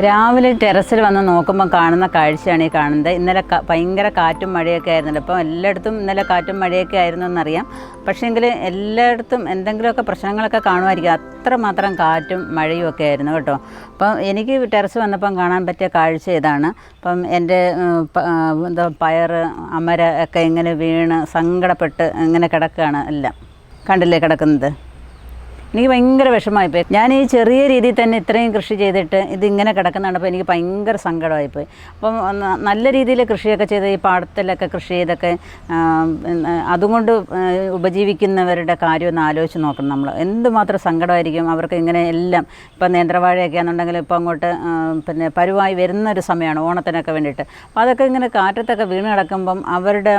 രാവിലെ ടെറസിൽ വന്ന് നോക്കുമ്പോൾ കാണുന്ന കാഴ്ചയാണ് ഈ കാണുന്നത്. ഇന്നലെ ഭയങ്കര കാറ്റും മഴയൊക്കെ ആയിരുന്നല്ലോ. അപ്പോൾ എല്ലായിടത്തും ഇന്നലെ കാറ്റും മഴയൊക്കെ ആയിരുന്നു എന്നറിയാം. പക്ഷേങ്കിൽ എല്ലായിടത്തും എന്തെങ്കിലുമൊക്കെ പ്രശ്നങ്ങളൊക്കെ കാണുമായിരിക്കും. അത്രമാത്രം കാറ്റും മഴയും ഒക്കെ ആയിരുന്നു കേട്ടോ. അപ്പം എനിക്ക് ടെറസ് വന്നപ്പം കാണാൻ പറ്റിയ കാഴ്ച ഇതാണ്. അപ്പം എൻ്റെ പയർ അമര ഒക്കെ ഇങ്ങനെ വീണ് സങ്കടപ്പെട്ട് ഇങ്ങനെ കിടക്കുകയാണ്. എല്ലാം കണ്ടില്ലേ കിടക്കുന്നത്. എനിക്ക് ഭയങ്കര വിഷമമായിപ്പോയി. ഞാൻ ഈ ചെറിയ രീതിയിൽ തന്നെ ഇത്രയും കൃഷി ചെയ്തിട്ട് ഇതിങ്ങനെ കിടക്കുന്നുണ്ടപ്പോൾ എനിക്ക് ഭയങ്കര സങ്കടമായിപ്പോയി. അപ്പം നല്ല രീതിയിൽ കൃഷിയൊക്കെ ചെയ്ത് ഈ പാടത്തിലൊക്കെ കൃഷി ചെയ്തൊക്കെ അതുകൊണ്ട് ഉപജീവിക്കുന്നവരുടെ കാര്യം ഒന്ന് ആലോചിച്ച് നോക്കണം നമ്മൾ. എന്തുമാത്രം സങ്കടമായിരിക്കും അവർക്ക് ഇങ്ങനെ എല്ലാം. ഇപ്പം നേന്ത്രവാഴയൊക്കെ ആണെന്നുണ്ടെങ്കിൽ ഇപ്പോൾ അങ്ങോട്ട് പിന്നെ പരുവായി വരുന്നൊരു സമയമാണ് ഓണത്തിനൊക്കെ വേണ്ടിയിട്ട്. അപ്പോൾ അതൊക്കെ ഇങ്ങനെ കാറ്റത്തൊക്കെ വീണ് കിടക്കുമ്പം അവരുടെ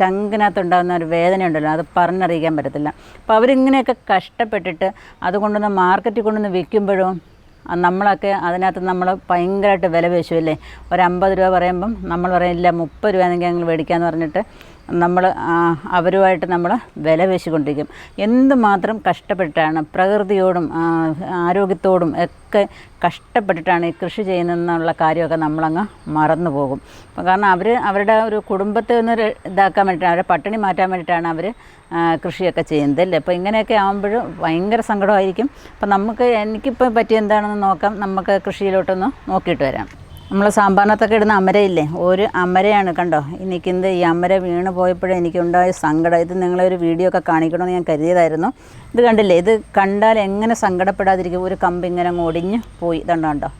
ചങ്കിനകത്തുണ്ടാകുന്ന ഒരു വേദന ഉണ്ടല്ലോ, അത് പറഞ്ഞറിയിക്കാൻ പറ്റത്തില്ല. അപ്പോൾ അവരിങ്ങനെയൊക്കെ കഷ്ടപ്പെട്ടിട്ട് അതുകൊണ്ടൊന്ന് മാർക്കറ്റിൽ കൊണ്ടുവന്ന് വിൽക്കുമ്പോഴും നമ്മളൊക്കെ അതിനകത്ത് നമ്മൾ ഭയങ്കരമായിട്ട് വില പേശുമല്ലേ. ഒരു 50 രൂപ പറയുമ്പം നമ്മൾ പറയില്ല 30 രൂപയാണെങ്കിൽ ഞങ്ങൾ മേടിക്കാമെന്ന് പറഞ്ഞിട്ട് നമ്മൾ അവരുമായിട്ട് നമ്മൾ വില പേശിക്കൊണ്ടിരിക്കും. എന്തുമാത്രം കഷ്ടപ്പെട്ടാണ് പ്രകൃതിയോടും ആരോഗ്യത്തോടും ഒക്കെ കഷ്ടപ്പെട്ടിട്ടാണ് ഈ കൃഷി ചെയ്യുന്നതെന്നുള്ള കാര്യമൊക്കെ നമ്മളങ്ങ് മറന്നു പോകും. അപ്പം കാരണം അവരുടെ ഒരു കുടുംബത്തെ ഒന്ന് ഇതാക്കാൻ വേണ്ടിയിട്ടാണ്, അവരെ പട്ടിണി മാറ്റാൻ വേണ്ടിയിട്ടാണ് അവർ കൃഷിയൊക്കെ ചെയ്യുന്നത് അല്ലേ. അപ്പോൾ ഇങ്ങനെയൊക്കെ ആകുമ്പോഴും ഭയങ്കര സങ്കടമായിരിക്കും. അപ്പം എനിക്കിപ്പോൾ പറ്റിയ എന്താണെന്ന് നോക്കാം. നമുക്ക് കൃഷിയിലോട്ടൊന്ന് നോക്കിയിട്ട് വരാം. നമ്മൾ സാമ്പാറിനകത്തൊക്കെ ഇടുന്ന അമരയില്ലേ, ഒരു അമരയാണ് കണ്ടോ ഈ നിൽക്കുന്നത്. ഈ അമര വീണ് പോയപ്പോഴേ എനിക്കുണ്ടായ സങ്കടം. ഇത് നിങ്ങളൊരു വീഡിയോ ഒക്കെ കാണിക്കണമെന്ന് ഞാൻ കരുതിയതായിരുന്നു. ഇത് കണ്ടില്ലേ, ഇത് കണ്ടാൽ എങ്ങനെ സങ്കടപ്പെടാതിരിക്കും. ഒരു കമ്പ് ഇങ്ങനെ ഒടിഞ്ഞ് പോയി. ഇതുണ്ടോ,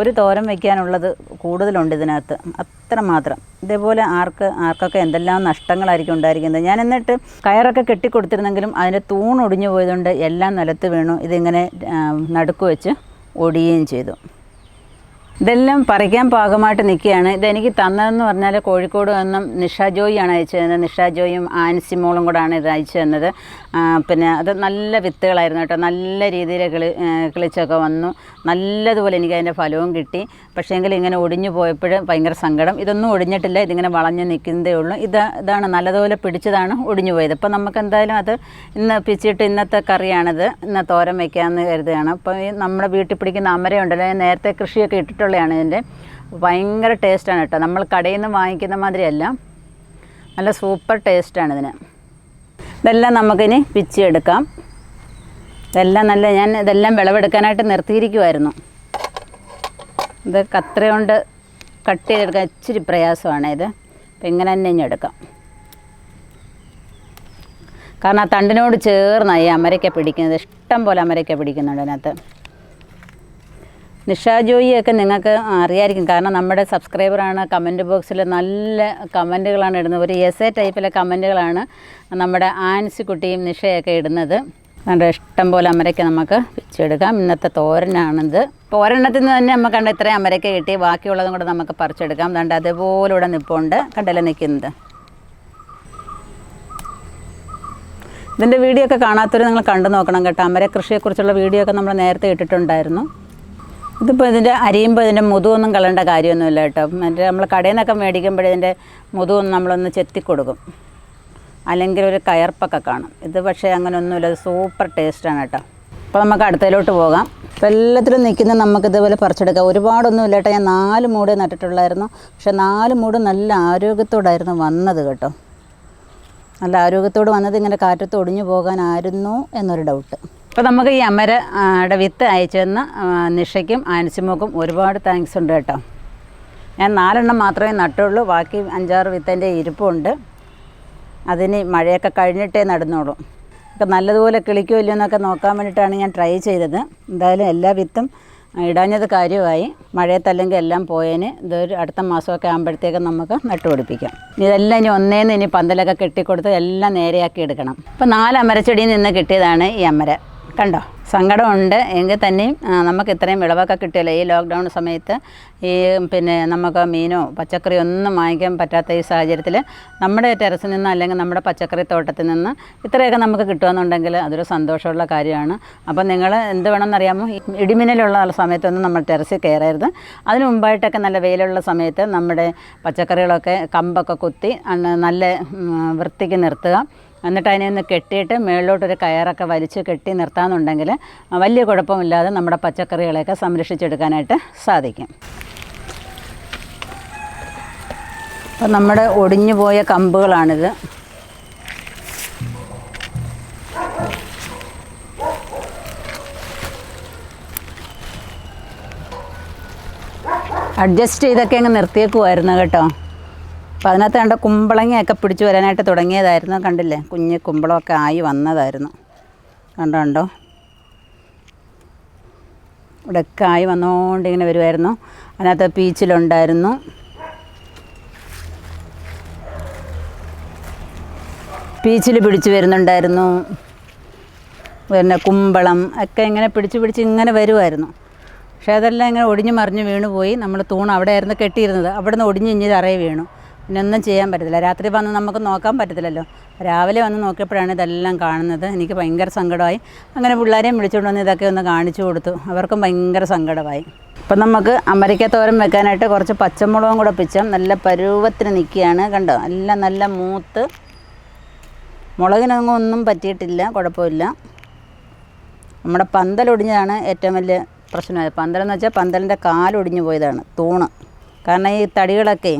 ഒരു തോരൻ വയ്ക്കാനുള്ളത് കൂടുതലുണ്ട് ഇതിനകത്ത്, അത്രമാത്രം. ഇതേപോലെ ആർക്കൊക്കെ എന്തെല്ലാം നഷ്ടങ്ങളായിരിക്കും ഉണ്ടായിരിക്കുന്നത്. ഞാൻ എന്നിട്ട് കയറൊക്കെ കെട്ടിക്കൊടുത്തിരുന്നെങ്കിലും അതിൻ്റെ തൂണൊടിഞ്ഞു പോയതുകൊണ്ട് എല്ലാം നിലത്ത് വീണു. ഇതിങ്ങനെ നടുക്ക് വെച്ച് ഒടിയുകയും ചെയ്തു. ഇതെല്ലാം പറിക്കാൻ പാകമായിട്ട് നിൽക്കുകയാണ്. ഇതെനിക്ക് തന്നതെന്ന് പറഞ്ഞാൽ കോഴിക്കോട് നിന്നും നിഷ ജോയിയാണ് അയച്ചു തന്നത്. നിഷ ജോയും ആൻസിമോളും കൂടാണ് ഇത് അയച്ചു തന്നത്. പിന്നെ അത് നല്ല വിത്തുകളായിരുന്നു കേട്ടോ. നല്ല രീതിയിൽ കിളിച്ചൊക്കെ വന്നു. നല്ലതുപോലെ എനിക്ക് അതിൻ്റെ ഫലവും കിട്ടി. പക്ഷേങ്കിൽ ഇങ്ങനെ ഒടിഞ്ഞു പോയപ്പോൾ ഭയങ്കര സങ്കടം. ഇതൊന്നും ഒടിഞ്ഞിട്ടില്ല, ഇതിങ്ങനെ വളഞ്ഞ് നിൽക്കുന്നതേ ഉള്ളൂ. ഇതാണ് നല്ലതുപോലെ പിടിച്ചതാണ് ഒടിഞ്ഞു പോയത്. അപ്പോൾ നമുക്ക് എന്തായാലും അത് ഇന്ന് പിച്ചിട്ട് ഇന്നത്തെ കറിയാണിത്. ഇന്ന് തോരൻ വയ്ക്കാമെന്ന് കരുതുകയാണ്. അപ്പോൾ ഈ നമ്മുടെ വീട്ടിൽ പിടിക്കുന്ന അമരയുണ്ടല്ലോ, നേരത്തെ കൃഷിയൊക്കെ ഇട്ടിട്ടുള്ളതാണ്. ഇതിൻ്റെ ഭയങ്കര ടേസ്റ്റാണ് കേട്ടോ. നമ്മൾ കടയിൽ നിന്ന് വാങ്ങിക്കുന്ന മാതിരിയല്ല, നല്ല സൂപ്പർ ടേസ്റ്റാണ് ഇതിന്. ഇതെല്ലാം നമുക്കിനി പിച്ചിയെടുക്കാം. ഞാൻ ഇതെല്ലാം വിളവെടുക്കാനായിട്ട് നിർത്തിയിരിക്കുമായിരുന്നു. ഇത് കത്ര കൊണ്ട് കട്ട് ചെയ്തെടുക്കാൻ ഇച്ചിരി പ്രയാസമാണ് ഇത്. അപ്പം ഇങ്ങനെ തന്നെ ഇനി എടുക്കാം. കാരണം ആ തണ്ടിനോട് ചേർന്നാണ് ഈ അമരയ്ക്ക പിടിക്കുന്നത്. ഇഷ്ടം പോലെ അമരയ്ക്ക പിടിക്കുന്നുണ്ട് അതിനകത്ത്. നിഷ ജോയിയൊക്കെ നിങ്ങൾക്ക് അറിയാമായിരിക്കും, കാരണം നമ്മുടെ സബ്സ്ക്രൈബറാണ്. കമൻറ്റ് ബോക്സിൽ നല്ല കമൻറ്റുകളാണ് ഇടുന്നത്. ഒരു എസ്എ ടൈപ്പിലെ കമൻറ്റുകളാണ് നമ്മുടെ ആൻസിക്കുട്ടിയും നിഷയൊക്കെ ഇടുന്നത്. നമ്മുടെ ഇഷ്ടം പോലെ അമരയ്ക്ക നമുക്ക് പിച്ചെടുക്കാം. ഇന്നത്തെ തോരനാണിത്. ഇപ്പോൾ ഒരെണ്ണത്തിൽ നിന്ന് തന്നെ നമുക്ക് കണ്ട ഇത്രയും അമരയ്ക്ക കിട്ടി. ബാക്കിയുള്ളതും കൂടെ നമുക്ക് പറിച്ചെടുക്കാം. അതുകൊണ്ട് അതേപോലെ ഇവിടെ നിൽപ്പുണ്ട്, കണ്ടല്ലേ നിൽക്കുന്നത്. ഇതിൻ്റെ വീഡിയോ ഒക്കെ കാണാത്തവർ നിങ്ങൾ കണ്ടു നോക്കണം കേട്ടോ. അമര കൃഷിയെക്കുറിച്ചുള്ള വീഡിയോ ഒക്കെ നമ്മൾ നേരത്തെ ഇട്ടിട്ടുണ്ടായിരുന്നു. ഇതിപ്പോൾ ഇതിൻ്റെ അരിയുമ്പോൾ ഇതിൻ്റെ മുതുവൊന്നും കളയേണ്ട കാര്യമൊന്നുമില്ല കേട്ടോ. മറ്റേ നമ്മൾ കടയിൽ നിന്നൊക്കെ മേടിക്കുമ്പോഴേ ഇതിൻ്റെ മുതുവൊന്നും നമ്മളൊന്ന് ചെത്തിക്കൊടുക്കും, അല്ലെങ്കിൽ ഒരു കയർപ്പൊക്കെ കാണും. ഇത് പക്ഷേ അങ്ങനെയൊന്നുമില്ല, ഇത് സൂപ്പർ ടേസ്റ്റാണ് കേട്ടോ. അപ്പോൾ നമുക്ക് അടുത്തതിലോട്ട് പോകാം. അപ്പോൾ എല്ലാത്തിലും നിൽക്കുന്ന നമുക്കിതേപോലെ പറിച്ചെടുക്കാം. ഒരുപാടൊന്നുമില്ല കേട്ടോ. ഞാൻ 4 മൂട് നട്ടിട്ടുള്ളായിരുന്നു. പക്ഷേ 4 മൂട് നല്ല ആരോഗ്യത്തോടായിരുന്നു വന്നത് കേട്ടോ. നല്ല ആരോഗ്യത്തോട് വന്നത്. ഇങ്ങനെ കാറ്റത്ത് ഒടിഞ്ഞു പോകാനായിരുന്നു എന്നൊരു ഡൗട്ട്. അപ്പോൾ നമുക്ക് ഈ അമരയുടെ വിത്ത് അയച്ചു തന്ന നിഷയ്ക്കും ആൻസിമോക്കും ഒരുപാട് താങ്ക്സ് ഉണ്ട് കേട്ടോ. ഞാൻ 4 എണ്ണം മാത്രമേ നട്ടുള്ളൂ. ബാക്കി 5-6 വിത്തിൻ്റെ ഇരിപ്പുണ്ട്. അതിന് മഴയൊക്കെ കഴിഞ്ഞിട്ടേ നടന്നോളൂ. ഒക്കെ നല്ലതുപോലെ കിളിക്കുമോ ഇല്ലയോ എന്നൊക്കെ നോക്കാൻ വേണ്ടിയിട്ടാണ് ഞാൻ ട്രൈ ചെയ്തത്. എന്തായാലും എല്ലാ വിത്തും ഇടാഞ്ഞത് കാര്യമായി. മഴയത്തല്ലെങ്കിൽ എല്ലാം പോയേന്. ഇതൊരു അടുത്ത മാസമൊക്കെ ആകുമ്പോഴത്തേക്കും നമുക്ക് നട്ടുപിടിപ്പിക്കാം. ഇതെല്ലാം ഇനി ഒന്നേന്ന് പന്തലൊക്കെ കെട്ടിക്കൊടുത്ത് എല്ലാം നേരെയാക്കി എടുക്കണം. അപ്പോൾ 4 അമരച്ചെടിയിൽ നിന്ന് കിട്ടിയതാണ് ഈ അമര. കണ്ടോ, സങ്കടമുണ്ട് എങ്കിൽ തന്നെയും നമുക്ക് ഇത്രയും വിളവൊക്കെ കിട്ടിയല്ലോ ഈ ലോക്ക്ഡൗൺ സമയത്ത്. പിന്നെ നമുക്ക് മീനോ പച്ചക്കറിയോ ഒന്നും വാങ്ങിക്കാൻ പറ്റാത്ത ഈ സാഹചര്യത്തിൽ നമ്മുടെ ടെറസിൽ നിന്ന് അല്ലെങ്കിൽ നമ്മുടെ പച്ചക്കറി തോട്ടത്തിൽ നിന്ന് ഇത്രയൊക്കെ നമുക്ക് കിട്ടുമെന്നുണ്ടെങ്കിൽ അതൊരു സന്തോഷമുള്ള കാര്യമാണ്. അപ്പം നിങ്ങൾ എന്ത് വേണമെന്നറിയാമോ, ഇടിമിന്നലുള്ള സമയത്തൊന്നും നമ്മൾ ടെറസിൽ കയറരുത്. അതിന് മുമ്പായിട്ടൊക്കെ നല്ല വെയിലുള്ള സമയത്ത് നമ്മുടെ പച്ചക്കറികളൊക്കെ കമ്പൊക്കെ കുത്തി നല്ല വൃത്തിക്ക് നിർത്തുക. എന്നിട്ട് അതിനെ ഒന്ന് കെട്ടിയിട്ട് മുകളിലോട്ടൊരു കയറൊക്കെ വലിച്ച് കെട്ടി നിർത്താമെന്നുണ്ടെങ്കിൽ വലിയ കുഴപ്പമില്ലാതെ നമ്മുടെ പച്ചക്കറികളെയൊക്കെ സംരക്ഷിച്ചെടുക്കാനായിട്ട് സാധിക്കും. അപ്പം നമ്മുടെ ഒടിഞ്ഞു പോയ കമ്പുകളാണിത്. അഡ്ജസ്റ്റ് ചെയ്തൊക്കെ അങ്ങ് നിർത്തിയേക്കുമായിരുന്നു കേട്ടോ. അപ്പോൾ അതിനകത്ത് കണ്ട കുമ്പളങ്ങയൊക്കെ പിടിച്ച് വരാനായിട്ട് തുടങ്ങിയതായിരുന്നു. കണ്ടില്ലേ, കുഞ്ഞ് കുമ്പളമൊക്കെ ആയി വന്നതായിരുന്നു. കണ്ടോ, ഇവിടെയൊക്കെ ആയി വന്നുകൊണ്ടിങ്ങനെ വരുമായിരുന്നു. അതിനകത്ത് പീച്ചിലുണ്ടായിരുന്നു. പീച്ചിൽ പിടിച്ച് വരുന്നുണ്ടായിരുന്നു. പിന്നെ കുമ്പളം ഒക്കെ ഇങ്ങനെ പിടിച്ച് ഇങ്ങനെ വരുമായിരുന്നു. പക്ഷേ അതെല്ലാം ഇങ്ങനെ ഒടിഞ്ഞ് മറിഞ്ഞ് വീണ് പോയി. നമ്മൾ തൂണ് അവിടെ ആയിരുന്നു കെട്ടിയിരുന്നത്. അവിടെ നിന്ന് ഒടിഞ്ഞ് ഇഞ്ഞ് തറയിൽ വീണു. പിന്നെ ഒന്നും ചെയ്യാൻ പറ്റത്തില്ല. രാത്രി വന്ന് നമുക്ക് നോക്കാൻ പറ്റത്തില്ലല്ലോ. രാവിലെ വന്ന് നോക്കിയപ്പോഴാണ് ഇതെല്ലാം കാണുന്നത്. എനിക്ക് ഭയങ്കര സങ്കടമായി. അങ്ങനെ പിള്ളേരെയും വിളിച്ചുകൊണ്ട് വന്ന് ഇതൊക്കെ ഒന്ന് കാണിച്ചു കൊടുത്തു. അവർക്കും ഭയങ്കര സങ്കടമായി. അപ്പം നമുക്ക് അമരിക്ക തോരൻ വെക്കാനായിട്ട് കുറച്ച് പച്ചമുളകും കൂടെ പിച്ചാം. നല്ല പരുവത്തിന് നിൽക്കുകയാണ്. കണ്ടോ, എല്ലാം നല്ല മൂത്ത്. മുളകിനൊന്നും ഒന്നും പറ്റിയിട്ടില്ല, കുഴപ്പമില്ല. നമ്മുടെ പന്തലൊടിഞ്ഞതാണ് ഏറ്റവും വലിയ പ്രശ്നമായത്. പന്തലെന്ന് വെച്ചാൽ പന്തലിൻ്റെ കാലൊടിഞ്ഞു പോയതാണ്, തൂണ്. കാരണം ഈ തടികളൊക്കെ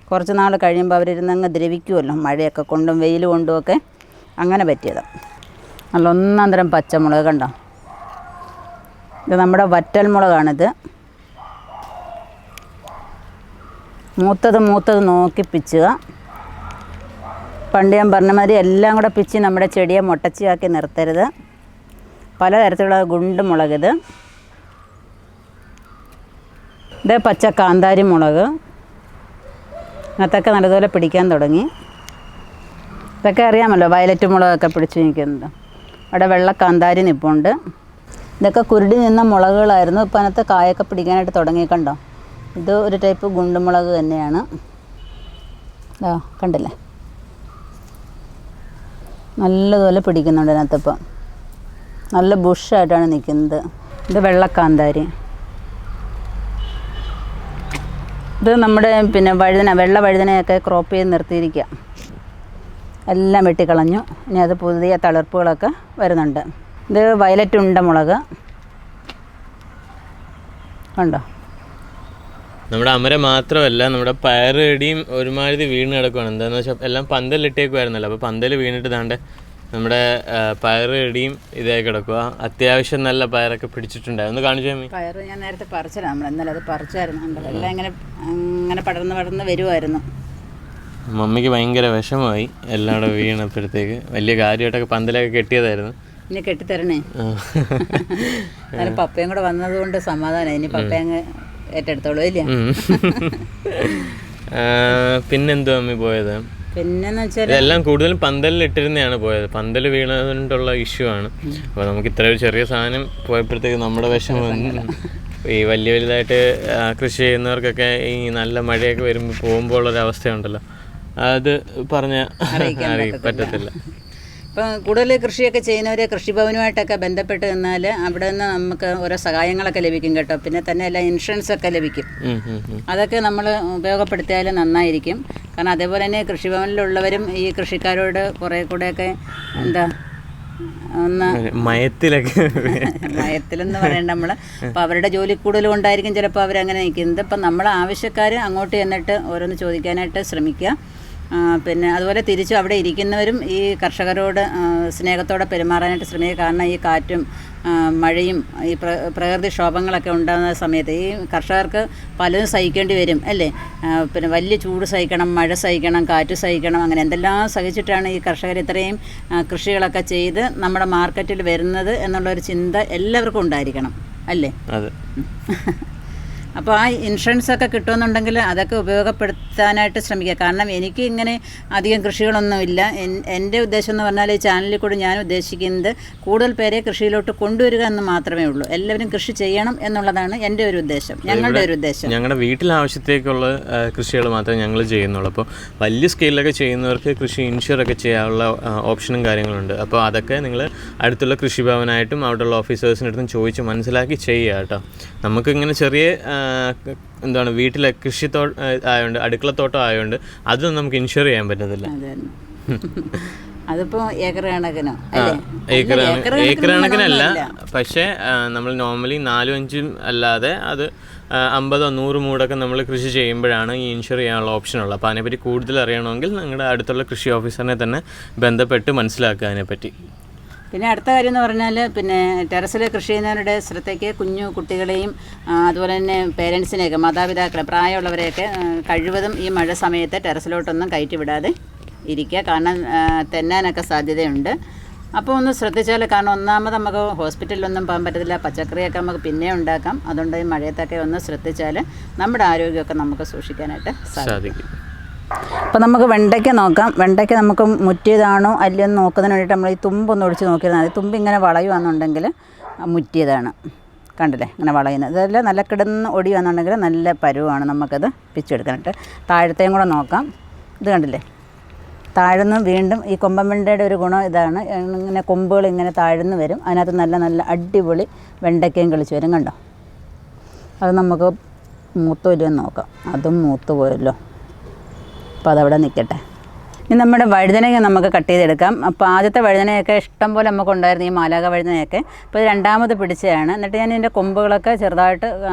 കുറച്ച് നാൾ കഴിയുമ്പോൾ അവരിരുന്നങ്ങ് ദ്രവിക്കുമല്ലോ, മഴയൊക്കെ കൊണ്ടും വെയിൽ കൊണ്ടുമൊക്കെ. അങ്ങനെ പറ്റിയതാണ്. നല്ല ഒന്നാം തരം പച്ചമുളക് കണ്ടോ. ഇത് നമ്മുടെ വറ്റൽ മുളകാണിത്. മൂത്തത് നോക്കി പിച്ചുക. പണ്ട് ഞാൻ പറഞ്ഞ മാതിരി എല്ലാം കൂടെ പിച്ച് നമ്മുടെ ചെടിയെ മുട്ടച്ചിയാക്കി നിർത്തരുത്. പലതരത്തിലുള്ള ഗുണ്ട് മുളകിത്. ഇത് പച്ച കാന്താരി മുളക്. അതൊക്കെ നല്ലതുപോലെ പിടിക്കാൻ തുടങ്ങി. ഇതൊക്കെ അറിയാമല്ലോ, വയലറ്റ് മുളകൊക്കെ പിടിച്ച് നിൽക്കുന്നത്. അവിടെ വെള്ള കാന്താരി നിൽപ്പുണ്ട്. ഇതൊക്കെ കുരുടി നിന്ന മുളകുകളായിരുന്നു. ഇപ്പം അതിനകത്ത് കായൊക്കെ പിടിക്കാനായിട്ട് തുടങ്ങി. കണ്ടോ, ഇത് ഒരു ടൈപ്പ് ഗുണ്ടുമുളക് തന്നെയാണ്. കണ്ടില്ലേ, നല്ലതുപോലെ പിടിക്കുന്നുണ്ട് അതിനകത്തിപ്പം. നല്ല ബുഷായിട്ടാണ് നിൽക്കുന്നത്. ഇത് വെള്ളക്കാന്താരി. ഇത് നമ്മുടെ പിന്നെ വെള്ള വഴുതനയൊക്കെ ക്രോപ്പ് ചെയ്ത് നിർത്തിയിരിക്കുക. എല്ലാം വെട്ടിക്കളഞ്ഞു. ഇനി അത് പുതിയ തളിർപ്പുകളൊക്കെ വരുന്നുണ്ട്. ഇത് വയലറ്റ് ഉണ്ട മുളക് കണ്ടോ. നമ്മുടെ അമര മാത്രമല്ല, നമ്മുടെ പയർ ചെടിയും ഒരുമാതിരി വീണ് കിടക്കുകയാണ്. എന്താണെന്ന് വെച്ചാൽ എല്ലാം പന്തലിട്ടേക്കുമായിരുന്നല്ലോ. അപ്പോൾ പന്തൽ വീണിട്ട് താണ്ട് നമ്മുടെ പയർ ചെടിയും ഇതായി കിടക്കുക. അത്യാവശ്യം നല്ല പയറൊക്കെ പിടിച്ചിട്ടുണ്ടായിരുന്നു. കാണിച്ചു തമ്മി. പയർ ഞാൻ നേരത്തെ പറിച്ചതാണ്. നമ്മൾ ഇന്നലെ അത് പറിച്ചായിരുന്നു. എല്ലാം ഇങ്ങനെ പടർന്ന് വരുമായിരുന്നു. മമ്മിക്ക് ഭയങ്കര വിഷമമായി എല്ലാം കൂടെ വീണപ്പോഴത്തേക്ക്. വലിയ കാര്യമായിട്ടൊക്കെ പന്തലൊക്കെ കെട്ടിയതായിരുന്നു. ഇനി കെട്ടിത്തരണേ. അതിന് പപ്പയും കൂടെ വന്നതുകൊണ്ട് സമാധാനം. ഇനി പപ്പയങ്ങ് ഏറ്റെടുത്തോളൂ ഇല്ല. പിന്നെന്തോ അമ്മി പോയത്? പിന്നെന്ന് വെച്ചാൽ ഇതെല്ലാം കൂടുതലും പന്തലിൽ ഇട്ടിരുന്നതാണ് പോയത്. പന്തൽ വീണതുകൊണ്ടുള്ള ഇഷ്യൂ ആണ്. അപ്പോൾ നമുക്ക് ഇത്ര ഒരു ചെറിയ സാധനം പോയപ്പോഴത്തേക്ക് നമ്മുടെ വിഷമം. ഈ വലുതായിട്ട് കൃഷി ചെയ്യുന്നവർക്കൊക്കെ ഈ നല്ല മഴയൊക്കെ വരുമ്പോൾ പോകുമ്പോൾ ഉള്ളൊരവസ്ഥയുണ്ടല്ലോ, അത് പറഞ്ഞാൽ പറ്റത്തില്ല. ഇപ്പം കൂടുതൽ കൃഷിയൊക്കെ ചെയ്യുന്നവർ കൃഷിഭവനുമായിട്ടൊക്കെ ബന്ധപ്പെട്ട് നിന്നാൽ അവിടെ നിന്ന് നമുക്ക് ഓരോ സഹായങ്ങളൊക്കെ ലഭിക്കും കേട്ടോ. പിന്നെ തന്നെ എല്ലാം ഇൻഷുറൻസ് ഒക്കെ ലഭിക്കും. അതൊക്കെ നമ്മൾ ഉപയോഗപ്പെടുത്തിയാൽ നന്നായിരിക്കും. കാരണം അതേപോലെ തന്നെ കൃഷിഭവനിലുള്ളവരും ഈ കൃഷിക്കാരോട് കുറേ കൂടെയൊക്കെ ഒന്ന് മയത്തിലെന്ന് പറയണ്ട നമ്മൾ. അപ്പോൾ അവരുടെ ജോലി കൂടുതൽ കൊണ്ടായിരിക്കും ചിലപ്പോൾ അവരങ്ങനെ നിൽക്കുന്നത്. ഇപ്പം നമ്മൾ ആവശ്യക്കാർ അങ്ങോട്ട് ചെന്നിട്ട് ഓരോന്ന് ചോദിക്കാനായിട്ട് ശ്രമിക്കുക. പിന്നെ അതുപോലെ തിരിച്ചു അവിടെ ഇരിക്കുന്നവരും ഈ കർഷകരോട് സ്നേഹത്തോടെ പെരുമാറാനായിട്ട് ശ്രമിക്കുക. കാരണം ഈ കാറ്റും മഴയും ഈ പ്രകൃതിക്ഷോഭങ്ങളൊക്കെ ഉണ്ടാകുന്ന സമയത്ത് ഈ കർഷകർക്ക് പലതും സഹിക്കേണ്ടി വരും അല്ലേ. പിന്നെ വലിയ ചൂട് സഹിക്കണം, മഴ സഹിക്കണം, കാറ്റ് സഹിക്കണം. അങ്ങനെ എന്തെല്ലാം സഹിച്ചിട്ടാണ് ഈ കർഷകർ ഇത്രയും കൃഷികളൊക്കെ ചെയ്ത് നമ്മുടെ മാർക്കറ്റിൽ വരുന്നത് എന്നുള്ളൊരു ചിന്ത എല്ലാവർക്കും ഉണ്ടായിരിക്കണം അല്ലേ. അപ്പോൾ ആ ഇൻഷുറൻസൊക്കെ കിട്ടുമെന്നുണ്ടെങ്കിൽ അതൊക്കെ ഉപയോഗപ്പെടുത്താനായിട്ട് ശ്രമിക്കുക. കാരണം എനിക്ക് ഇങ്ങനെ അധികം കൃഷികളൊന്നുമില്ല. എൻ്റെ ഉദ്ദേശം എന്ന് പറഞ്ഞാൽ ഈ ചാനലിൽ കൂടി ഞാൻ ഉദ്ദേശിക്കുന്നത് കൂടുതൽ പേരെ കൃഷിയിലോട്ട് കൊണ്ടുവരിക എന്ന് മാത്രമേ ഉള്ളൂ. എല്ലാവരും കൃഷി ചെയ്യണം എന്നുള്ളതാണ് എൻ്റെ ഒരു ഉദ്ദേശം, ഞങ്ങളുടെ ഒരു ഉദ്ദേശം. ഞങ്ങളുടെ വീട്ടിലെ ആവശ്യത്തേക്കുള്ള കൃഷികൾ മാത്രമേ ഞങ്ങൾ ചെയ്യുന്നുള്ളൂ. അപ്പോൾ വലിയ സ്കെയിലൊക്കെ ചെയ്യുന്നവർക്ക് കൃഷി ഇൻഷുറൊക്കെ ചെയ്യാനുള്ള ഓപ്ഷനും കാര്യങ്ങളുണ്ട്. അപ്പോൾ അതൊക്കെ നിങ്ങൾ അടുത്തുള്ള കൃഷിഭവനായിട്ടും അവിടെയുള്ള ഓഫീസേഴ്സിൻ്റെ അടുത്തും ചോദിച്ച് മനസ്സിലാക്കി ചെയ്യുക കേട്ടോ. നമുക്കിങ്ങനെ ചെറിയ എന്താണ് വീട്ടിലെ കൃഷിത്തോട്ടം ആയതുകൊണ്ട്, അടുക്കളത്തോട്ടം ആയതുകൊണ്ട് അതൊന്നും നമുക്ക് ഇൻഷുർ ചെയ്യാൻ പറ്റത്തില്ല. അതിപ്പോൾ ഏക്കർ കണക്കിനോ ഏക്കർ കണക്കിനല്ല, പക്ഷേ നമ്മൾ നോർമലി 4-5 അല്ലാതെ അത് 50-100 മൂടൊക്കെ നമ്മൾ കൃഷി ചെയ്യുമ്പോഴാണ് ഈ ഇൻഷുർ ചെയ്യാനുള്ള ഓപ്ഷൻ ഉള്ളത്. അപ്പോൾ അതിനെപ്പറ്റി കൂടുതൽ അറിയണമെങ്കിൽ നിങ്ങളുടെ അടുത്തുള്ള കൃഷി ഓഫീസറിനെ തന്നെ ബന്ധപ്പെട്ട് മനസ്സിലാക്കുക അതിനെപ്പറ്റി. പിന്നെ അടുത്ത കാര്യം എന്ന് പറഞ്ഞാൽ പിന്നെ ടെറസിൽ കൃഷി ചെയ്യുന്നവരുടെ ശ്രദ്ധയ്ക്ക് കുഞ്ഞു കുട്ടികളെയും അതുപോലെ തന്നെ പേരൻസിനെയൊക്കെ മാതാപിതാക്കളെ പ്രായമുള്ളവരെയൊക്കെ കഴിവതും ഈ മഴ സമയത്ത് ടെറസിലോട്ടൊന്നും കയറ്റി വിടാതെ ഇരിക്കുക. കാരണം തെന്നാനൊക്കെ സാധ്യതയുണ്ട്. അപ്പോൾ ഒന്ന് ശ്രദ്ധിച്ചാൽ, കാരണം ഒന്നാമത് നമുക്ക് ഹോസ്പിറ്റലിലൊന്നും പോകാൻ പറ്റത്തില്ല, പച്ചക്കറിയൊക്കെ നമുക്ക് പിന്നെ ഉണ്ടാക്കാം. അതുകൊണ്ട് ഈ മഴയത്തൊക്കെ ഒന്ന് ശ്രദ്ധിച്ചാൽ നമ്മുടെ ആരോഗ്യമൊക്കെ നമുക്ക് സൂക്ഷിക്കാനായിട്ട് സാധിക്കും. അപ്പോൾ നമുക്ക് വെണ്ടയ്ക്ക നോക്കാം. വെണ്ടയ്ക്ക നമുക്ക് മുറ്റിയതാണോ അല്ലയെന്ന് നോക്കുന്നതിന് വേണ്ടിയിട്ട് നമ്മൾ ഈ തുമ്പൊന്ന് ഒടിച്ച് നോക്കിയിരുന്നാൽ മതി. തുമ്പ് ഇങ്ങനെ വളയുകയാണെന്നുണ്ടെങ്കിൽ മുറ്റിയതാണ്. കണ്ടില്ലേ ഇങ്ങനെ വളയുന്നത്. ഇതെല്ലാം നല്ല കിടന്ന് ഒടിയുകയാണെന്നുണ്ടെങ്കിൽ നല്ല പരുവാണ്, നമുക്കത് പിച്ചെടുക്കാനായിട്ട്. താഴത്തെയും കൂടെ നോക്കാം. ഇത് കണ്ടില്ലേ, താഴ്ന്ന് വീണ്ടും ഈ കൊമ്പൻ വെണ്ടയുടെ ഒരു ഗുണം ഇതാണ്, ഇങ്ങനെ കൊമ്പുകൾ ഇങ്ങനെ താഴ്ന്ന് വരും. അതിനകത്ത് നല്ല നല്ല അടിപൊളി വെണ്ടയ്ക്കയും കിളിച്ച് വരും. കണ്ടോ, അത് നമുക്ക് മൂത്തോ ഇല്ലയെന്ന് നോക്കാം. അതും മൂത്ത് പോയല്ലോ. അപ്പോൾ അതവിടെ നിൽക്കട്ടെ. ഇനി നമ്മുടെ വഴുതനയൊക്കെ നമുക്ക് കട്ട് ചെയ്തെടുക്കാം. അപ്പോൾ ആദ്യത്തെ വഴുതനയൊക്കെ ഇഷ്ടം പോലെ നമുക്ക് ഉണ്ടായിരുന്നു, ഈ മാലാക വഴുതനയൊക്കെ. അപ്പോൾ ഇത് രണ്ടാമത് പിടിച്ചതാണ്. എന്നിട്ട് ഞാൻ ഇതിൻ്റെ കൊമ്പുകളൊക്കെ ചെറുതായിട്ട്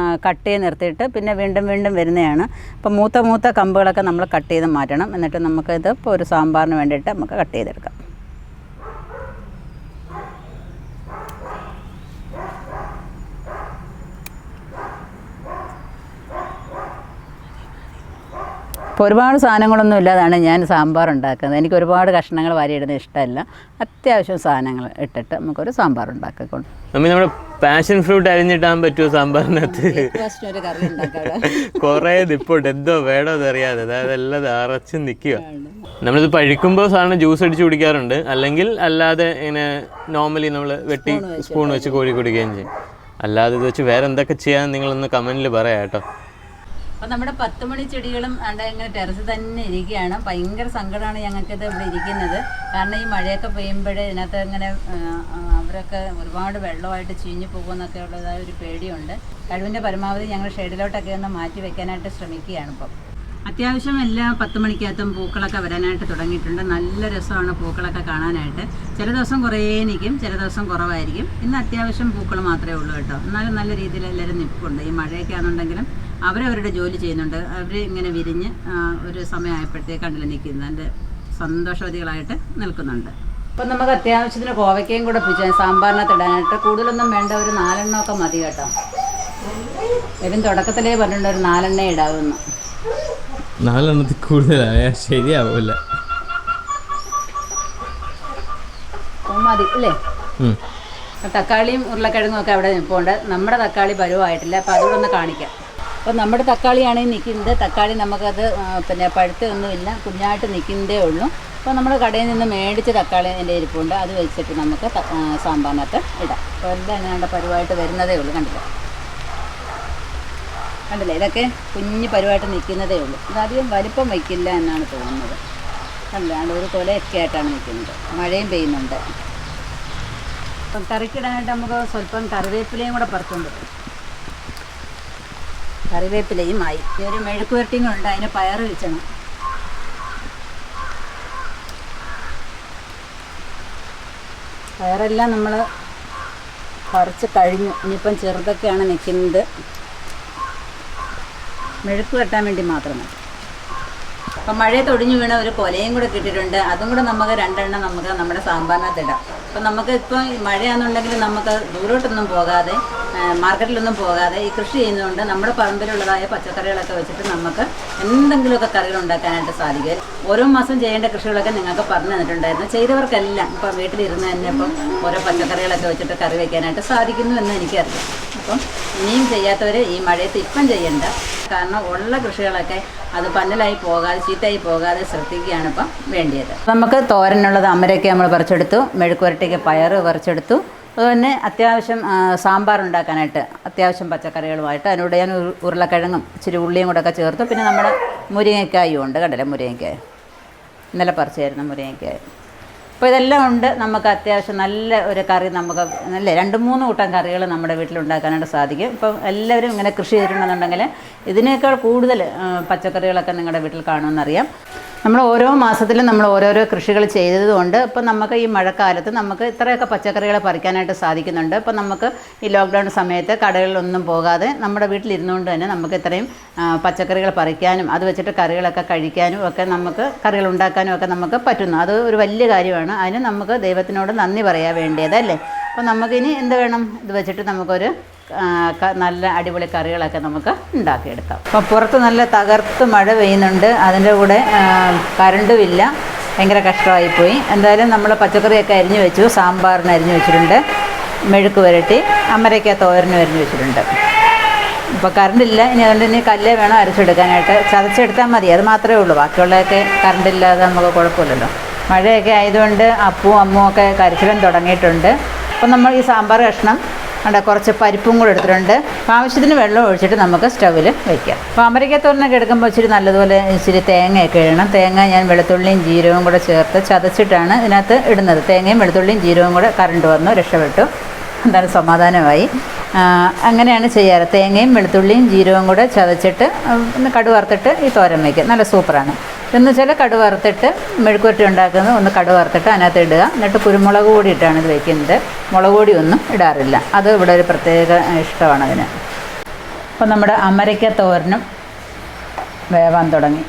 കട്ട് ചെയ്ത് നിർത്തിയിട്ട് പിന്നെ വീണ്ടും വീണ്ടും വരുന്നതാണ്. അപ്പോൾ മൂത്ത കമ്പുകളൊക്കെ നമ്മൾ കട്ട് ചെയ്ത് മാറ്റണം. എന്നിട്ട് നമുക്കിത് ഇപ്പോൾ ഒരു സാമ്പാറിന് വേണ്ടിയിട്ട് നമുക്ക് കട്ട് ചെയ്തെടുക്കാം. ഇപ്പോൾ ഒരുപാട് സാധനങ്ങളൊന്നും ഇല്ലാതാണ് ഞാൻ സാമ്പാർ ഉണ്ടാക്കുന്നത്. എനിക്ക് ഒരുപാട് കഷ്ണങ്ങൾ വാരിയിടുന്നത് ഇഷ്ടമല്ല. അത്യാവശ്യം സാധനങ്ങൾ ഇട്ടിട്ട് നമുക്കൊരു സാമ്പാർ ഉണ്ടാക്കിക്കൊണ്ട് നമ്മുടെ പാഷൻ ഫ്രൂട്ട് അരിഞ്ഞിട്ടാൻ പറ്റുമോ സാമ്പാറിനകത്ത്? ഒരു കറി ഉണ്ടാക്കാം. കുറേ ദിപ്പുണ്ട്, എന്തോ വേണോ എന്നറിയാതെ, അതായത് എല്ലാം അറച്ച് നിൽക്കുക. നമ്മളിത് പഴുക്കുമ്പോൾ സാധാരണ ജ്യൂസ് അടിച്ച് കുടിക്കാറുണ്ട്, അല്ലെങ്കിൽ അല്ലാതെ ഇങ്ങനെ നോർമലി നമ്മൾ വെട്ടി സ്പൂൺ വെച്ച് കോരി കുടിക്കുകയും ചെയ്യും. അല്ലാതെ ഇത് വെച്ച് വേറെ എന്തൊക്കെ ചെയ്യാൻ നിങ്ങളൊന്ന് കമൻറ്റിൽ പറയാം കേട്ടോ. അപ്പോൾ നമ്മുടെ 10 മണി ചെടികളും ഇങ്ങനെ ടെറസിൽ തന്നെ ഇരിക്കുകയാണ്. ഭയങ്കര സങ്കടമാണ് ഞങ്ങൾക്കിത് ഇവിടെ ഇരിക്കുന്നത്. കാരണം ഈ മഴയൊക്കെ പെയ്യുമ്പോഴേ ഇതിനകത്ത് ഇങ്ങനെ അവരൊക്കെ ഒരുപാട് വെള്ളമായിട്ട് ചീഞ്ഞു പോകുമെന്നൊക്കെ ഉള്ളതായ ഒരു പേടിയുണ്ട്. കഴിവിൻ്റെ പരമാവധി ഞങ്ങൾ ഷെയ്ഡിലോട്ടൊക്കെ ഒന്ന് മാറ്റി വെക്കാനായിട്ട് ശ്രമിക്കുകയാണ്. ഇപ്പം അത്യാവശ്യം എല്ലാ 10 മണിക്കകത്തും പൂക്കളൊക്കെ വരാനായിട്ട് തുടങ്ങിയിട്ടുണ്ട്. നല്ല രസമാണ് പൂക്കളൊക്കെ കാണാനായിട്ട്. ചില ദിവസം കുറേ നിൽക്കും, ചില ദിവസം കുറവായിരിക്കും. ഇന്ന് അത്യാവശ്യം പൂക്കൾ മാത്രമേ ഉള്ളൂ കേട്ടോ. എന്നാലും നല്ല രീതിയിൽ എല്ലാവരും നിൽപ്പുണ്ട്. ഈ മഴയൊക്കെ ആണെന്നുണ്ടെങ്കിലും അവരവരുടെ ജോലി ചെയ്യുന്നുണ്ട്. അവർ ഇങ്ങനെ വിരിഞ്ഞ് ഒരു സമയമായപ്പോഴത്തേക്ക് കണ്ടില്ല നിൽക്കുന്നത്, എൻ്റെ സന്തോഷവതികളായിട്ട് നിൽക്കുന്നുണ്ട്. അപ്പം നമുക്ക് അത്യാവശ്യത്തിന് കോവയ്ക്കയും കൂടെ പിടിച്ചാൽ സാമ്പാറിനകത്ത് ഇടാനായിട്ട് കൂടുതലൊന്നും വേണ്ട, ഒരു 4 എണ്ണമൊക്കെ മതി കേട്ടോ. ഇതിന് തുടക്കത്തിലേ പറഞ്ഞിട്ടുണ്ട് ഒരു 4 എണ്ണ ഇടാവുന്നു. 4 എണ്ണത്തിൽ കൂടുതലായ ശരിയാവില്ല, മതി അല്ലേ? തക്കാളിയും ഉരുളക്കിഴങ്ങും ഒക്കെ അവിടെ നിൽപ്പുണ്ട്. നമ്മുടെ തക്കാളി പരുവായിട്ടില്ല, അപ്പോൾ അതുകൂടെ ഒന്ന് കാണിക്കാം. അപ്പോൾ നമ്മുടെ തക്കാളിയാണ് നിൽക്കുന്നത്. തക്കാളി നമുക്കത് പിന്നെ പഴുത്തൊന്നുമില്ല, കുഞ്ഞായിട്ട് നിൽക്കുന്നതേ ഉള്ളൂ. അപ്പോൾ നമ്മൾ കടയിൽ നിന്ന് മേടിച്ച് തക്കാളി എൻ്റെ ഇരിപ്പുണ്ട്, അത് വെച്ചിട്ട് നമുക്ക് സാമ്പാറിനകത്ത് ഇടാം. അപ്പോൾ എല്ലാം ഞങ്ങളുടെ പരുവായിട്ട് വരുന്നതേ ഉള്ളൂ. കണ്ടില്ലേ, ഇതൊക്കെ കുഞ്ഞ് പരുവായിട്ട് നിൽക്കുന്നതേ ഉള്ളൂ. ഇതധികം വലിപ്പം വയ്ക്കില്ല എന്നാണ് തോന്നുന്നത്. കണ്ടാണ്ട് ഒരു കൊലയൊക്കെ ആയിട്ടാണ് നിൽക്കുന്നത്. മഴയും പെയ്യുന്നുണ്ട്. അപ്പം കറിക്കിടാനായിട്ട് നമുക്ക് സ്വല്പം കറിവേപ്പിലയും കൂടെ പറിച്ചുകൊണ്ട് വരും. കറിവേപ്പിലയും ആയി. ഒരു മെഴുക്ക് പുരട്ടിയും ഉണ്ട്, അതിന് പയർ വെച്ചണം. പയറെല്ലാം നമ്മൾ പറിച്ച് കഴിഞ്ഞു. ഇനിയിപ്പം ചെറുതൊക്കെയാണ് നിൽക്കുന്നത്. മെഴുക്ക് വെട്ടാൻ വേണ്ടി മാത്രമേ. അപ്പം മഴയത്ത് ഒടിഞ്ഞു വീണ ഒരു കൊലയും കൂടെ കിട്ടിയിട്ടുണ്ട്. അതും കൂടെ നമുക്ക് 2 എണ്ണം നമുക്ക് നമ്മുടെ സാമ്പാറിനകത്ത് ഇടാം. അപ്പം നമുക്ക് ഇപ്പോൾ മഴയാണെന്നുണ്ടെങ്കിൽ നമുക്ക് ദൂരോട്ടൊന്നും പോകാതെ മാർക്കറ്റിലൊന്നും പോകാതെ ഈ കൃഷി ചെയ്യുന്നതുകൊണ്ട് നമ്മുടെ പറമ്പിലുള്ളതായ പച്ചക്കറികളൊക്കെ വെച്ചിട്ട് നമുക്ക് എന്തെങ്കിലുമൊക്കെ കറികൾ ഉണ്ടാക്കാനായിട്ട് സാധിക്കും. ഓരോ മാസം ചെയ്യേണ്ട കൃഷികളൊക്കെ നിങ്ങൾക്ക് പറഞ്ഞു തന്നിട്ടുണ്ടായിരുന്നു. ചെയ്തവർക്കെല്ലാം ഇപ്പം വീട്ടിലിരുന്ന് തന്നെ ഇപ്പം ഓരോ പച്ചക്കറികളൊക്കെ വെച്ചിട്ട് കറി വയ്ക്കാനായിട്ട് സാധിക്കുന്നു എന്ന് എനിക്കറിയാം. അപ്പം ഇനിയും ചെയ്യാത്തവർ ഈ മഴയത്ത് ഇപ്പം ചെയ്യണ്ട. കാരണം ഉള്ള കൃഷികളൊക്കെ അത് പന്നലായി പോകാതെ ചീത്തയായി പോകാതെ ശ്രദ്ധിക്കുകയാണ് ഇപ്പം വേണ്ടിയത്. നമുക്ക് തോരനുള്ളത് അമരയ്ക്ക് നമ്മൾ പറിച്ചെടുത്തു, മെഴുക്കുവരട്ടിക്ക് പയർ പറിച്ചെടുത്തു. അതുതന്നെ അത്യാവശ്യം സാമ്പാർ ഉണ്ടാക്കാനായിട്ട് അത്യാവശ്യം പച്ചക്കറികളുമായിട്ട് അതിനോട് ഞാൻ ഉരുളക്കിഴങ്ങും ഇച്ചിരി ഉള്ളിയും കൂടെ ഒക്കെ ചേർത്തു. പിന്നെ നമ്മുടെ മുരിങ്ങയ്ക്കായും ഉണ്ട്, കണ്ടില്ലേ മുരിങ്ങയ്ക്കായ ഇന്നലെ പറിച്ചായിരുന്നു മുരിങ്ങയ്ക്കായ. അപ്പോൾ ഇതെല്ലാം ഉണ്ട്. നമുക്ക് അത്യാവശ്യം നല്ല ഒരു കറി നമുക്ക് നല്ല 2-3 കൂട്ടം കറികൾ നമ്മുടെ വീട്ടിലുണ്ടാക്കാനായിട്ട് സാധിക്കും. ഇപ്പം എല്ലാവരും ഇങ്ങനെ കൃഷി ചെയ്തിട്ടുണ്ടെന്നുണ്ടെങ്കിൽ ഇതിനേക്കാൾ കൂടുതൽ പച്ചക്കറികളൊക്കെ നിങ്ങളുടെ വീട്ടിൽ കാണുമെന്നറിയാം. നമ്മൾ ഓരോ മാസത്തിലും നമ്മൾ ഓരോരോ കൃഷികൾ ചെയ്തതുകൊണ്ട് ഇപ്പം നമുക്ക് ഈ മഴക്കാലത്ത് നമുക്ക് ഇത്രയൊക്കെ പച്ചക്കറികൾ പറിക്കാനായിട്ട് സാധിക്കുന്നുണ്ട്. ഇപ്പം നമുക്ക് ഈ ലോക്ക്ഡൗൺ സമയത്ത് കടകളിലൊന്നും പോകാതെ നമ്മുടെ വീട്ടിലിരുന്നുകൊണ്ട് തന്നെ നമുക്ക് ഇത്രയും പച്ചക്കറികൾ പറിക്കാനും അത് വെച്ചിട്ട് കറികളൊക്കെ കഴിക്കാനും ഒക്കെ നമുക്ക് കറികൾ ഉണ്ടാക്കാനും ഒക്കെ നമുക്ക് പറ്റുന്നു. അത് ഒരു വലിയ കാര്യമാണ്. അതിന് നമുക്ക് ദൈവത്തിനോട് നന്ദി പറയാൻ വേണ്ടിയതല്ലേ. അപ്പോൾ നമുക്കിനി എന്ത് വേണം, ഇത് വെച്ചിട്ട് നമുക്കൊരു നല്ല അടിപൊളി കറികളൊക്കെ നമുക്ക് ഉണ്ടാക്കിയെടുക്കാം. അപ്പോൾ പുറത്ത് നല്ല തകർത്ത് മഴ പെയ്യുന്നുണ്ട്, അതിൻ്റെ കൂടെ കറണ്ടും ഇല്ല, ഭയങ്കര കഷ്ടമായിപ്പോയി. എന്തായാലും നമ്മൾ പച്ചക്കറിയൊക്കെ അരിഞ്ഞു വെച്ചു. സാമ്പാറിന് അരിഞ്ഞു വെച്ചിട്ടുണ്ട്, മെഴുക്ക് പുരട്ടി, അമരയ്ക്ക തോരനും അരിഞ്ഞു വെച്ചിട്ടുണ്ട്. ഇപ്പോൾ കറണ്ടില്ല, ഇനി അതുകൊണ്ട് ഇനി കല്ലേ വേണം അരച്ചെടുക്കാനായിട്ട്. ചതച്ചെടുത്താൽ മതി, അത് മാത്രമേ ഉള്ളൂ. ബാക്കിയുള്ളതൊക്കെ കറണ്ടില്ലാതെ നമുക്ക് കുഴപ്പമില്ലല്ലോ. മഴയൊക്കെ ആയതുകൊണ്ട് അപ്പവും അമ്മും ഒക്കെ കരച്ചിലും തുടങ്ങിയിട്ടുണ്ട്. അപ്പോൾ നമ്മൾ ഈ സാമ്പാർ കഷ്ണം കുറച്ച് പരിപ്പും കൂടെ എടുത്തിട്ടുണ്ട്. ആവശ്യത്തിന് വെള്ളം ഒഴിച്ചിട്ട് നമുക്ക് സ്റ്റൗവിൽ വയ്ക്കാം. അപ്പോൾ അമരയ്ക്കത്തോരനൊക്കെ എടുക്കുമ്പോൾ ഇച്ചിരി നല്ലതുപോലെ ഇച്ചിരി തേങ്ങയൊക്കെ ഇടണം. തേങ്ങ ഞാൻ വെളുത്തുള്ളിയും ജീരകവും കൂടെ ചേർത്ത് ചതച്ചിട്ടാണ് ഇതിനകത്ത് ഇടുന്നത്. തേങ്ങയും വെളുത്തുള്ളിയും ജീരകവും കൂടെ കറണ്ട് വന്നു, രക്ഷപ്പെട്ടു. എന്താണ് സമാധാനമായി. അങ്ങനെയാണ് ചെയ്യാറ്. തേങ്ങയും വെളുത്തുള്ളിയും ജീരകവും കൂടെ ചതച്ചിട്ട് ഒന്ന് കടുക് വറുത്തിട്ട് ഈ തോരൻ വയ്ക്കുക. നല്ല സൂപ്പറാണ്. എന്ന് വെച്ചാൽ കടുക് വറുത്തിട്ട് മെഴുക്കുവരട്ടി ഉണ്ടാക്കുന്നത് ഒന്ന് കടുക് വറുത്തിട്ട് അതിനകത്ത് ഇടുക. എന്നിട്ട് കുരുമുളക് പൊടി ഇട്ടാണ് ഇത് വയ്ക്കുന്നത്. മുളക് പൊടി ഒന്നും ഇടാറില്ല. അത് ഇവിടെ ഒരു പ്രത്യേക ഇഷ്ടമാണ് അതിന്. അപ്പം നമ്മുടെ അമരയ്ക്ക തോരനും വേവാൻ തുടങ്ങി.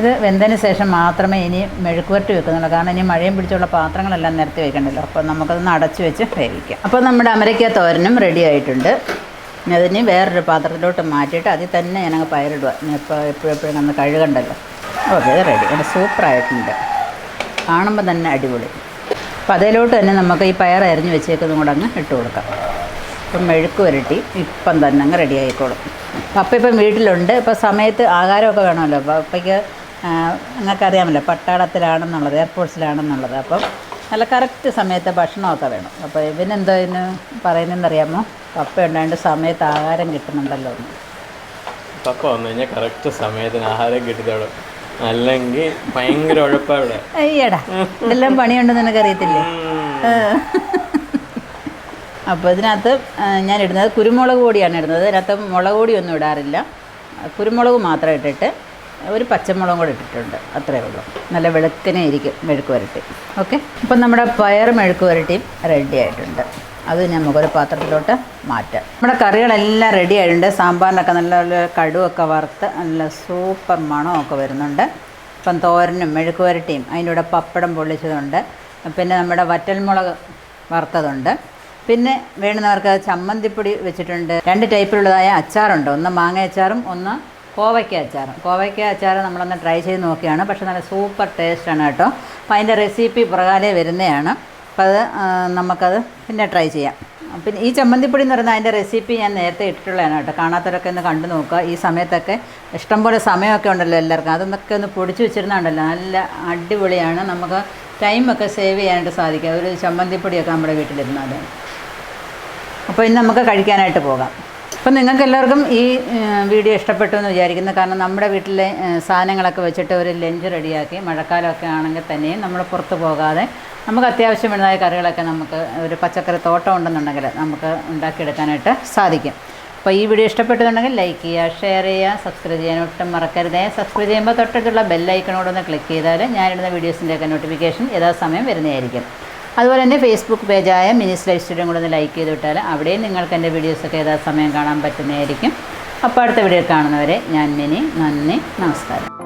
ഇത് വെന്തതിന് ശേഷം മാത്രമേ ഇനി മെഴുക്കുവരട്ടി വെക്കുന്നുള്ളൂ. കാരണം ഇനി മഴയും പിടിച്ചുള്ള പാത്രങ്ങളെല്ലാം നിരത്തി വെക്കണ്ടല്ലോ. അപ്പോൾ നമുക്കതൊന്ന് അടച്ചു വെച്ച് വേവിക്കാം. അപ്പോൾ നമ്മുടെ അമരയ്ക്ക തോരനും റെഡി ആയിട്ടുണ്ട്. അതിന് വേറൊരു പാത്രത്തിലോട്ട് മാറ്റിയിട്ട് അതിൽ തന്നെ ഞാനങ്ങ് പയറിടുക. എപ്പോഴും അന്ന് കഴുകണ്ടല്ലോ. ഓക്കെ, ഇത് റെഡി. അത് സൂപ്പറായിട്ടുണ്ട്, കാണുമ്പോൾ തന്നെ അടിപൊളി. അപ്പോൾ അതിലോട്ട് തന്നെ നമുക്ക് ഈ പയർ അരിഞ്ഞ് വെച്ചേക്കുന്നതും കൂടെ അങ്ങ് ഇട്ട് കൊടുക്കാം. ഇപ്പം മെഴുക്ക് പുരട്ടി ഇപ്പം തന്നെ അങ്ങ് റെഡി ആയിക്കോളും. പപ്പ ഇപ്പം വീട്ടിലുണ്ട്. ഇപ്പോൾ സമയത്ത് ആഹാരമൊക്കെ വേണമല്ലോ. പപ്പയ്ക്ക് നിങ്ങൾക്കറിയാമല്ലോ പട്ടാളത്തിലാണെന്നുള്ളത്, എയർഫോഴ്സിലാണെന്നുള്ളത്. അപ്പം നല്ല കറക്റ്റ് സമയത്ത് ഭക്ഷണമൊക്കെ വേണം. അപ്പോൾ ഇവനെന്തോ ഇതിന് പറയുന്നതെന്നറിയാമോ? പപ്പ ഉണ്ടായിട്ട് സമയത്ത് ആഹാരം കിട്ടുന്നുണ്ടല്ലോ. പപ്പ വന്നു കഴിഞ്ഞാൽ കറക്റ്റ് സമയത്തിന് ആഹാരം കിട്ടിത്തോളും, അല്ലെങ്കിൽ ഭയങ്കര ഉഴപ്പാവിടെ. അയ്യടാ, ഇതെല്ലാം പണിയുണ്ടെന്ന് നിനക്കറിയത്തില്ലേ? അപ്പോൾ ഇതിനകത്ത് ഞാൻ ഇടുന്നത് കുരുമുളക് പൊടിയാണ് ഇടുന്നത്. ഇതിനകത്ത് മുളക് പൊടിയൊന്നും ഇടാറില്ല. കുരുമുളക് മാത്രം ഇട്ടിട്ട് ഒരു പച്ചമുളകും കൂടെ ഇട്ടിട്ടുണ്ട്, അത്രയേ ഉള്ളൂ. നല്ല വെളുക്കനെ ഇരിക്കും മെഴുക്ക് പുരട്ടി. ഓക്കെ, അപ്പം നമ്മുടെ പയർ മെഴുക്ക് പുരട്ടിയും റെഡി ആയിട്ടുണ്ട്. അത് നമുക്കൊരു പാത്രത്തിലോട്ട് മാറ്റാം. നമ്മുടെ കറികളെല്ലാം റെഡി ആയിട്ടുണ്ട്. സാമ്പാറിനൊക്കെ നല്ല കടുവൊക്കെ വറുത്ത് നല്ല സൂപ്പർ മണമൊക്കെ വരുന്നുണ്ട്. ഇപ്പം തോരനും മെഴുക്ക് പുരട്ടിയും അതിൻ്റെ കൂടെ പപ്പടം പൊള്ളിച്ചതുണ്ട്. പിന്നെ നമ്മുടെ വറ്റൽമുളക് വറുത്തതുണ്ട്. പിന്നെ വേണ്ടുന്നവർക്ക് ചമ്മന്തിപ്പൊടി വെച്ചിട്ടുണ്ട്. 2 ടൈപ്പിലുള്ളതായ അച്ചാറുണ്ട്. ഒന്ന് മാങ്ങ അച്ചാറും ഒന്ന് കോവയ്ക്ക അച്ചാറും. കോവയ്ക്ക അച്ചാർ നമ്മളൊന്ന് ട്രൈ ചെയ്ത് നോക്കിയാണ്. പക്ഷേ നല്ല സൂപ്പർ ടേസ്റ്റാണ് കേട്ടോ. അപ്പോൾ അതിൻ്റെ റെസിപ്പി പുറകാലേ വരുന്നതാണ്. അപ്പോൾ അത് നമുക്കത് പിന്നെ ട്രൈ ചെയ്യാം. പിന്നെ ഈ ചമ്മന്തിപ്പൊടി എന്ന് പറയുന്നത് അതിൻ്റെ റെസിപ്പി ഞാൻ നേരത്തെ ഇട്ടിട്ടുള്ളതാണ് കേട്ടോ. കാണാത്തവരൊക്കെ ഒന്ന് കണ്ടു നോക്കുക. ഈ സമയത്തൊക്കെ ഇഷ്ടംപോലെ സമയമൊക്കെ ഉണ്ടല്ലോ എല്ലാവർക്കും. അതൊന്നൊക്കെ ഒന്ന് പൊടിച്ച് വെച്ചിരുന്നുണ്ടല്ലോ, നല്ല അടിപൊളിയാണ്. നമുക്ക് ടൈമൊക്കെ സേവ് ചെയ്യാനായിട്ട് സാധിക്കും ഒരു ചമ്മന്തിപ്പൊടിയൊക്കെ നമ്മുടെ വീട്ടിലിരുന്നാൽ. അപ്പോൾ ഇന്ന് നമുക്ക് കഴിക്കാനായിട്ട് പോകാം. അപ്പം നിങ്ങൾക്ക് എല്ലാവർക്കും ഈ വീഡിയോ ഇഷ്ടപ്പെട്ടു എന്ന് വിചാരിക്കുന്നു. കാരണം നമ്മുടെ വീട്ടിലെ സാധനങ്ങളൊക്കെ വെച്ചിട്ട് ഒരു ലഞ്ച് റെഡിയാക്കി, മഴക്കാലമൊക്കെ ആണെങ്കിൽ തന്നെയും നമ്മൾ പുറത്ത് പോകാതെ നമുക്ക് അത്യാവശ്യം വേണ്ടതായ കറികളൊക്കെ നമുക്ക് ഒരു പച്ചക്കറി തോട്ടം ഉണ്ടെന്നുണ്ടെങ്കിൽ നമുക്ക് ഉണ്ടാക്കിയെടുക്കാനായിട്ട് സാധിക്കും. അപ്പോൾ ഈ വീഡിയോ ഇഷ്ടപ്പെട്ടുന്നുണ്ടെങ്കിൽ ലൈക്ക് ചെയ്യുക, ഷെയർ ചെയ്യുക, സബ്സ്ക്രൈബ് ചെയ്യാൻ ഒട്ടും മറക്കരുതേ. സബ്സ്ക്രൈബ് ചെയ്യുമ്പോൾ തൊട്ടടുത്തുള്ള ബെല്ലൈക്കണോടൊന്ന് ക്ലിക്ക് ചെയ്താൽ ഞാനിടുന്ന വീഡിയോസിൻ്റെയൊക്കെ നോട്ടിഫിക്കേഷൻ യഥാസമയം വരുന്നതായിരിക്കും. അതുപോലെ തന്നെ ഫേസ്ബുക്ക് പേജായ മിനിസ് ലൈഫ് സ്റ്റൈലും കൂടെ ഒന്ന് ലൈക്ക് ചെയ്ത് വിട്ടാൽ അവിടെയും നിങ്ങൾക്ക് എൻ്റെ വീഡിയോസൊക്കെ യഥാസമയം കാണാൻ പറ്റുന്നതായിരിക്കും. അപ്പോൾ അടുത്ത വീഡിയോ കാണുന്നവരെ ഞാൻ മിനി, നന്ദി, നമസ്കാരം.